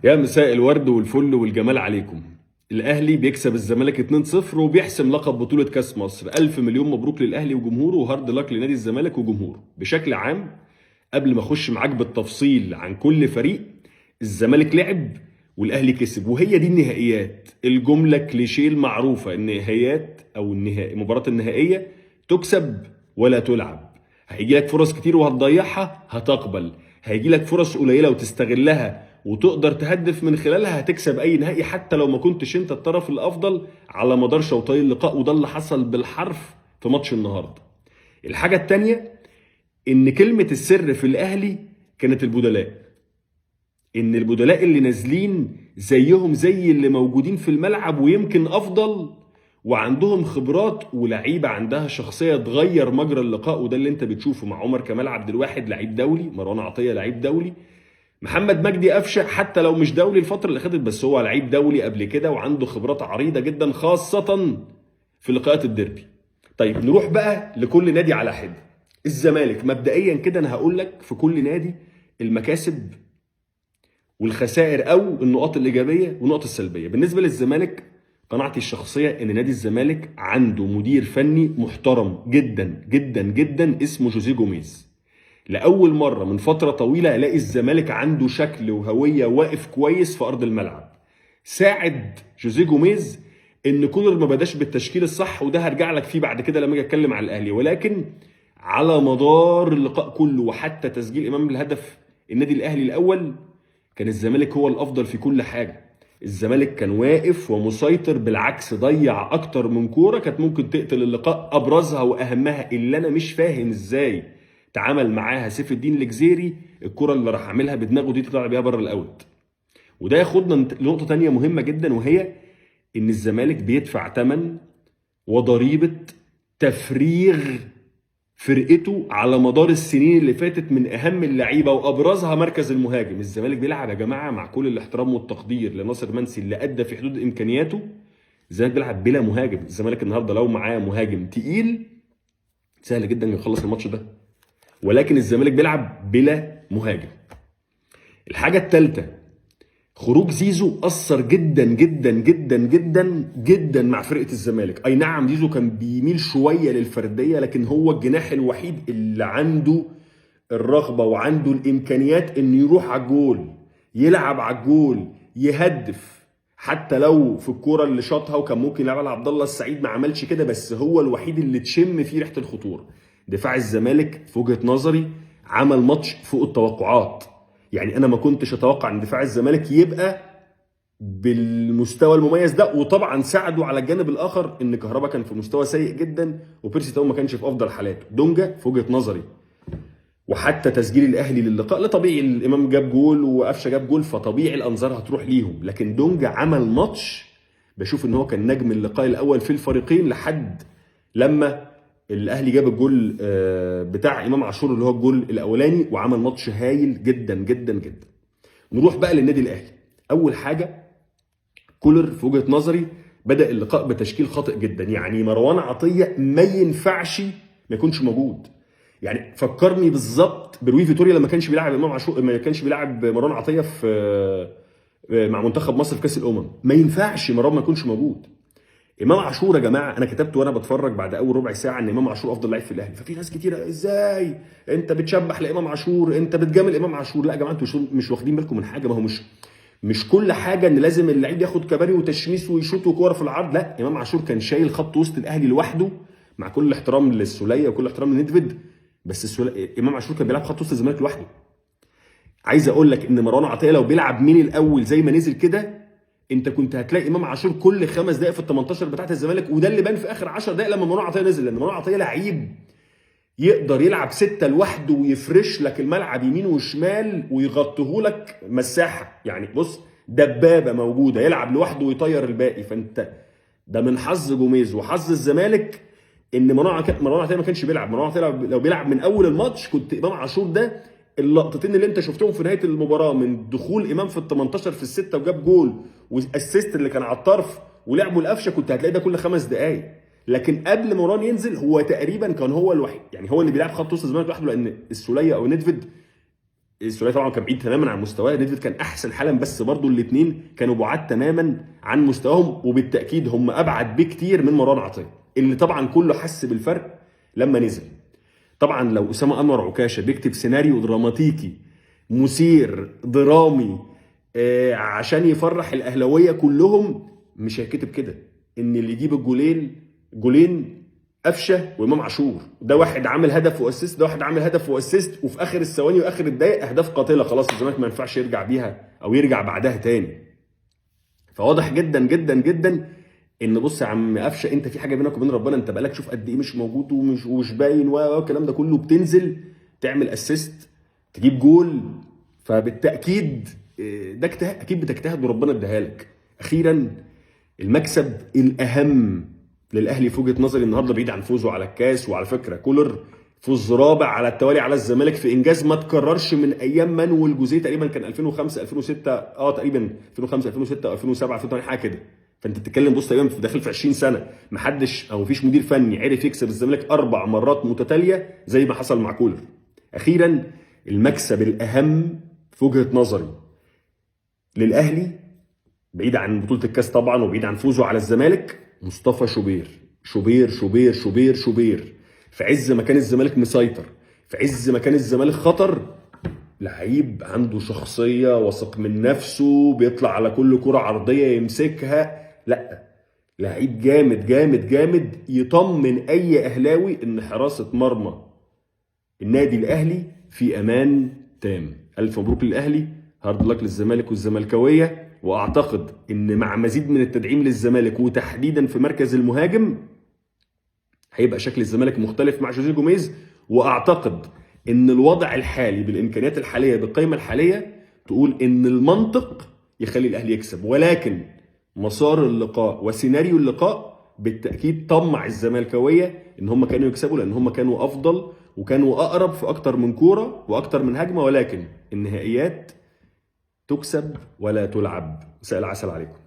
يا مساء الورد والفل والجمال عليكم. الاهلي بيكسب الزمالك 2-0 وبيحسم لقب بطولة كاس مصر. الف مليون مبروك للاهلي وجمهوره، وهارد لك لنادي الزمالك وجمهوره بشكل عام. قبل ما اخش معاك بالتفصيل عن كل فريق، الزمالك لعب والاهلي كسب، وهي دي النهائيات. الجملة كليشيه المعروفة، النهائيات او المباراة النهائية تكسب ولا تلعب. هيجي لك فرص كتير وهتضيعها هتقبل، هيجي لك فرص قليلة وتستغلها وتقدر تهدف من خلالها هتكسب اي نهائي حتى لو ما كنتش انت الطرف الافضل على مدار شوطي اللقاء، وده اللي حصل بالحرف في ماتش النهارده. الحاجة التانية ان كلمة السر في الاهلي كانت البدلاء. ان البدلاء اللي نازلين زيهم زي اللي موجودين في الملعب ويمكن افضل، وعندهم خبرات ولعيبه عندها شخصيه تغير مجرى اللقاء، وده اللي انت بتشوفه مع عمر كمال عبد الواحد لعيب دولي، مروان عطيه لعيب دولي، محمد مجدي قفشه حتى لو مش دولي الفتره اللي فاتت بس هو لعيب دولي قبل كده وعنده خبرات عريضه جدا خاصه في لقاءات الديربي. طيب نروح بقى لكل نادي على حده. الزمالك مبدئيا كده انا هقول لك في كل نادي المكاسب والخسائر او النقاط الايجابيه والنقط السلبيه. بالنسبه للزمالك، قناعتي الشخصيه ان نادي الزمالك عنده مدير فني محترم جدا جدا جدا اسمه جوزيه جوميز. لاول مره من فتره طويله الاقي الزمالك عنده شكل وهويه واقف كويس في ارض الملعب. ساعد جوزيه جوميز ان كولر ما بداش بالتشكيل الصح، وده هرجع لك فيه بعد كده لما اجي اتكلم على الاهلي، ولكن على مدار اللقاء كله وحتى تسجيل امام الهدف النادي الاهلي الاول كان الزمالك هو الافضل في كل حاجه. الزمالك كان واقف ومسيطر، بالعكس ضيع اكتر من كوره كانت ممكن تقتل اللقاء، ابرزها واهمها اللي انا مش فاهم ازاي تعامل معاها سيف الدين الجزيري، الكره اللي راح عاملها بدماغه دي تطلع بيها بره الاوت. وده ياخدنا لنقطه تانية مهمه جدا، وهي ان الزمالك بيدفع ثمن وضريبه تفريغ فرقته على مدار السنين اللي فاتت من اهم اللعيبه وابرزها مركز المهاجم. الزمالك بيلعب يا جماعه مع كل الاحترام والتقدير لناصر منسي اللي ادى في حدود امكانياته، الزمالك بيلعب بلا مهاجم. الزمالك النهارده لو معاه مهاجم تقيل سهل جدا يخلص الماتش ده، ولكن الزمالك بيلعب بلا مهاجم. الحاجه الثالثه، خروج زيزو اثر جدا جدا جدا جدا جدا مع فرقه الزمالك. اي نعم زيزو كان بيميل شويه للفرديه، لكن هو الجناح الوحيد اللي عنده الرغبه وعنده الامكانيات انه يروح على الجول، يلعب على الجول، يهدف. حتى لو في الكوره اللي شاطها وكان ممكن يلعبها عبد الله السعيد ما عملش كده، بس هو الوحيد اللي تشم فيه ريحه الخطوره. دفاع الزمالك في وجهه نظري عمل ماتش فوق التوقعات. يعني انا ما كنتش اتوقع ان دفاع الزمالك يبقى بالمستوى المميز ده، وطبعا ساعدوا على الجانب الاخر ان كهربا كان في مستوى سيء جدا وبيرسي تاو ما كانش في افضل حالاته. دونجا في وجهه نظري وحتى تسجيل الاهلي للقاء، لا طبيعي الامام جاب جول وقفشه جاب جول فطبيعي الانظار هتروح ليهم، لكن دونجا عمل ماتش بشوف ان هو كان نجم اللقاء الاول في الفريقين لحد لما الاهلي جاب الجول بتاع امام عاشور اللي هو الجول الاولاني، وعمل ماتش هايل جدا جدا جدا. نروح بقى للنادي الاهلي. اول حاجه، كولر في وجهه نظري بدا اللقاء بتشكيل خاطئ جدا. يعني مروان عطيه ما ينفعش ما يكونش موجود. يعني فكرني بالظبط بروي فيتوريا لما كانش بيلعب امام عاشور، ما كانش بيلعب مروان عطيه في مع منتخب مصر في كاس الامم. ما ينفعش مروان ما يكونش موجود. امام عاشور يا جماعه، انا كتبت وانا بتفرج بعد اول ربع ساعه ان امام عاشور افضل لعيب في الاهلي، ففي ناس كتيره ازاي انت بتشبح لامام عاشور، انت بتجامل امام عاشور. لا يا جماعه انتوا مش واخدين بالكم من حاجه. ما هو مش كل حاجه ان لازم اللعيب ياخد كباري وتشميس ويشوط وكوره في العرض. لا، امام عاشور كان شايل خط وسط الاهلي لوحده، مع كل الاحترام للسوليه وكل الاحترام لندفيد، بس امام عاشور كان بيلعب خط وسط الزمالك لوحده. عايز اقول لك ان مروان عطيه لو بيلعب مين الاول زي ما نزل كده، انت كنت هتلاقي امام عاشور كل 5 دقائق في ال 18 بتاعه الزمالك، وده اللي بان في اخر 10 دقائق لما مروان عطيه نزل، لان مروان عطيه لعيب يقدر يلعب 6 لوحده ويفرش لك الملعب يمين وشمال ويغطيه لك مساحه. يعني بص، دبابه موجوده يلعب لوحده ويطير الباقي. فانت ده من حظ جوميز وحظ الزمالك ان مروان عطيه ما كانش بيلعب. مروان عطيه لو بيلعب من اول الماتش كنت امام عاشور ده اللقطتين اللي انت شفتهم في نهايه المباراه من دخول امام في ال 18 في السته وجاب جول والاسيست اللي كان على الطرف ولعبوا القفشه، كنت هتلاقي ده كل 5 دقائق. لكن قبل مروان ينزل هو تقريبا كان هو الوحيد، يعني هو اللي بيلعب خط وسط الزمالك لوحده، لان السوليه او ندفيد السوليه طبعا كان بعيد تماما عن مستواه، نيدفيد كان احسن حالا، بس برضو الاثنين كانوا بعاد تماما عن مستواهم، وبالتاكيد هم ابعد بكتير من مروان عطيه اللي طبعا كله حس بالفرق لما نزل. طبعا لو اسامه انور عكاشه بيكتب سيناريو دراماتيكي مثير درامي عشان يفرح الاهلاويه كلهم، مش هيكتب كده ان اللي يجيب جولين قفشه وامام عاشور، ده واحد عامل هدف واسيست، ده واحد عامل هدف واسيست، وفي اخر الثواني واخر الدقائق اهداف قاتله خلاص الزمالك ما ينفعش يرجع بيها او يرجع بعدها تاني. فواضح جدا جدا جدا ان بص يا عم قفشه، انت في حاجه بينك وبين ربنا، انت بقالك شوف قد ايه مش موجود ومش باين والكلام ده كله، بتنزل تعمل اسيست تجيب جول، فبالتاكيد ده اجتهاد، اكيد بتجتهد وربنا اداها لك. اخيرا المكسب الاهم للاهلي في وجهه نظري النهارده بعيد عن فوزه على الكاس، وعلى فكره كولر فوز رابع على التوالي على الزمالك في انجاز ما تكررش من ايام مانويل جوزيه، تقريبا كان 2005 2006 تقريبا 2005 2006 2007 2008 حاجه كده. فانت بتتكلم بص تقريبا داخل في 20 سنه ما حدش او مفيش مدير فني عرف يكسب الزمالك 4 مرات متتاليه زي ما حصل مع كولر. اخيرا المكسب الاهم في وجهه نظري للاهلي بعيد عن بطوله الكاس طبعا وبعيد عن فوزه على الزمالك، مصطفى شوبير في عز ما كان الزمالك مسيطر، في عز ما كان الزمالك خطر، لعيب عنده شخصيه، واثق من نفسه، بيطلع على كل كره عرضيه يمسكها، لا لعيب جامد جامد جامد يطمن اي اهلاوي ان حراسه مرمى النادي الاهلي في امان تام. الف مبروك للاهلي، هارد لك للزمالك والزملكاويه، واعتقد ان مع مزيد من التدعيم للزمالك وتحديدا في مركز المهاجم هيبقى شكل الزمالك مختلف مع جوزيه جوميز. واعتقد ان الوضع الحالي بالامكانيات الحاليه بالقيمه الحاليه تقول ان المنطق يخلي الاهلي يكسب، ولكن مسار اللقاء وسيناريو اللقاء بالتاكيد طمع الزملكاويه ان هم كانوا يكسبوا، لان هم كانوا افضل وكانوا اقرب في اكتر من كوره واكتر من هجمه، ولكن النهائيات تكسب ولا تلعب. مساء العسل عليكم.